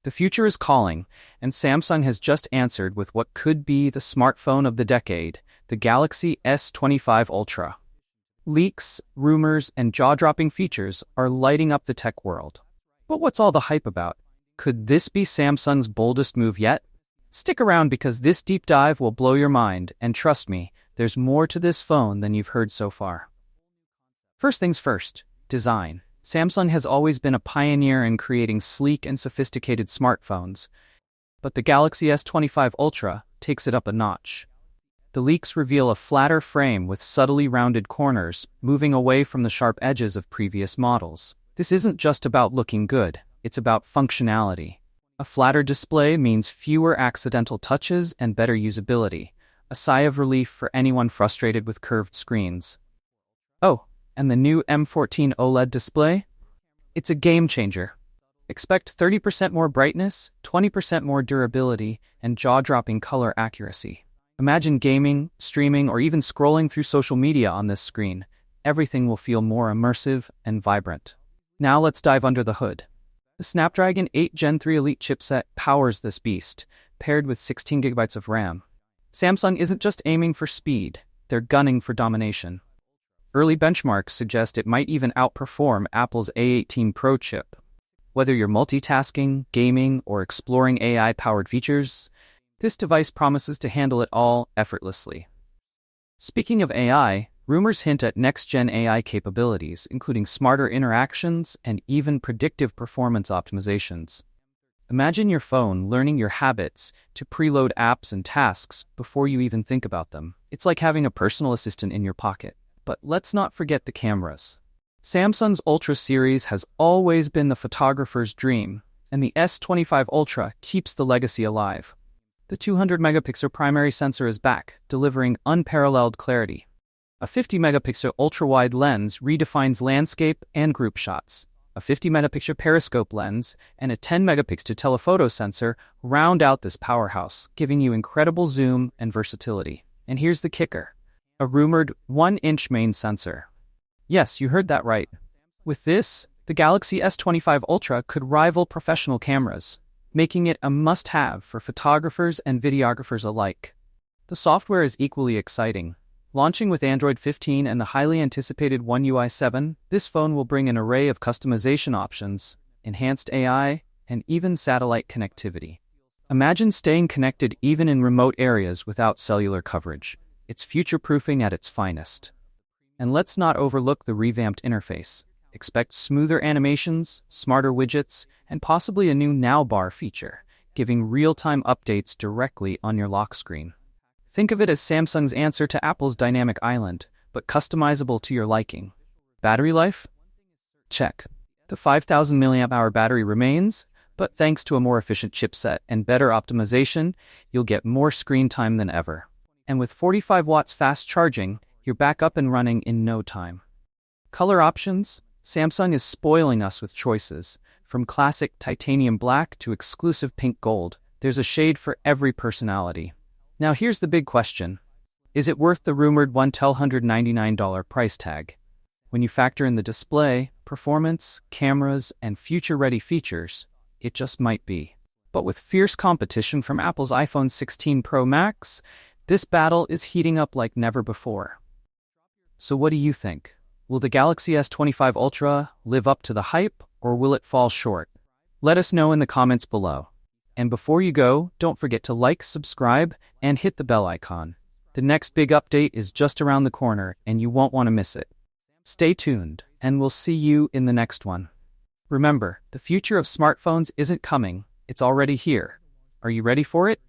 The future is calling, and Samsung has just answered with what could be the smartphone of the decade, the Galaxy S25 Ultra. Leaks, rumors, and jaw-dropping features are lighting up the tech world. But what's all the hype about? Could this be Samsung's boldest move yet? Stick around because this deep dive will blow your mind, and trust me, there's more to this phone than you've heard so far. First things first, design. Samsung has always been a pioneer in creating sleek and sophisticated smartphones, but the Galaxy S25 Ultra takes it up a notch. The leaks reveal a flatter frame with subtly rounded corners, moving away from the sharp edges of previous models. This isn't just about looking good, it's about functionality. A flatter display means fewer accidental touches and better usability, a sigh of relief for anyone frustrated with curved screens. Oh, and the new M14 OLED display? It's a game changer. Expect 30% more brightness, 20% more durability, and jaw-dropping color accuracy. Imagine gaming, streaming, or even scrolling through social media on this screen. Everything will feel more immersive and vibrant. Now let's dive under the hood. The Snapdragon 8 Gen 3 Elite chipset powers this beast, paired with 16GB of RAM. Samsung isn't just aiming for speed, they're gunning for domination. Early benchmarks suggest it might even outperform Apple's A18 Pro chip. Whether you're multitasking, gaming, or exploring AI-powered features, this device promises to handle it all effortlessly. Speaking of AI, rumors hint at next-gen AI capabilities, including smarter interactions and even predictive performance optimizations. Imagine your phone learning your habits to preload apps and tasks before you even think about them. It's like having a personal assistant in your pocket. But let's not forget the cameras. Samsung's Ultra series has always been the photographer's dream, and the S25 Ultra keeps the legacy alive. The 200-megapixel primary sensor is back, delivering unparalleled clarity. A 50-megapixel ultrawide lens redefines landscape and group shots. A 50-megapixel periscope lens and a 10-megapixel telephoto sensor round out this powerhouse, giving you incredible zoom and versatility. And here's the kicker. A rumored 1-inch main sensor. Yes, you heard that right. With this, the Galaxy S25 Ultra could rival professional cameras, making it a must-have for photographers and videographers alike. The software is equally exciting. Launching with Android 15 and the highly anticipated One UI 7, this phone will bring an array of customization options, enhanced AI, and even satellite connectivity. Imagine staying connected even in remote areas without cellular coverage. It's future-proofing at its finest. And let's not overlook the revamped interface. Expect smoother animations, smarter widgets, and possibly a new Now bar feature, giving real-time updates directly on your lock screen. Think of it as Samsung's answer to Apple's Dynamic Island, but customizable to your liking. Battery life? Check. The 5,000 mAh battery remains, but thanks to a more efficient chipset and better optimization, you'll get more screen time than ever. And with 45 watts fast charging, you're back up and running in no time. Color options? Samsung is spoiling us with choices. From classic titanium black to exclusive pink gold, there's a shade for every personality. Now here's the big question. Is it worth the rumored $199 price tag? When you factor in the display, performance, cameras, and future-ready features, it just might be. But with fierce competition from Apple's iPhone 16 Pro Max, this battle is heating up like never before. So what do you think? Will the Galaxy S25 Ultra live up to the hype, or will it fall short? Let us know in the comments below. And before you go, don't forget to like, subscribe, and hit the bell icon. The next big update is just around the corner, and you won't want to miss it. Stay tuned, and we'll see you in the next one. Remember, the future of smartphones isn't coming, it's already here. Are you ready for it?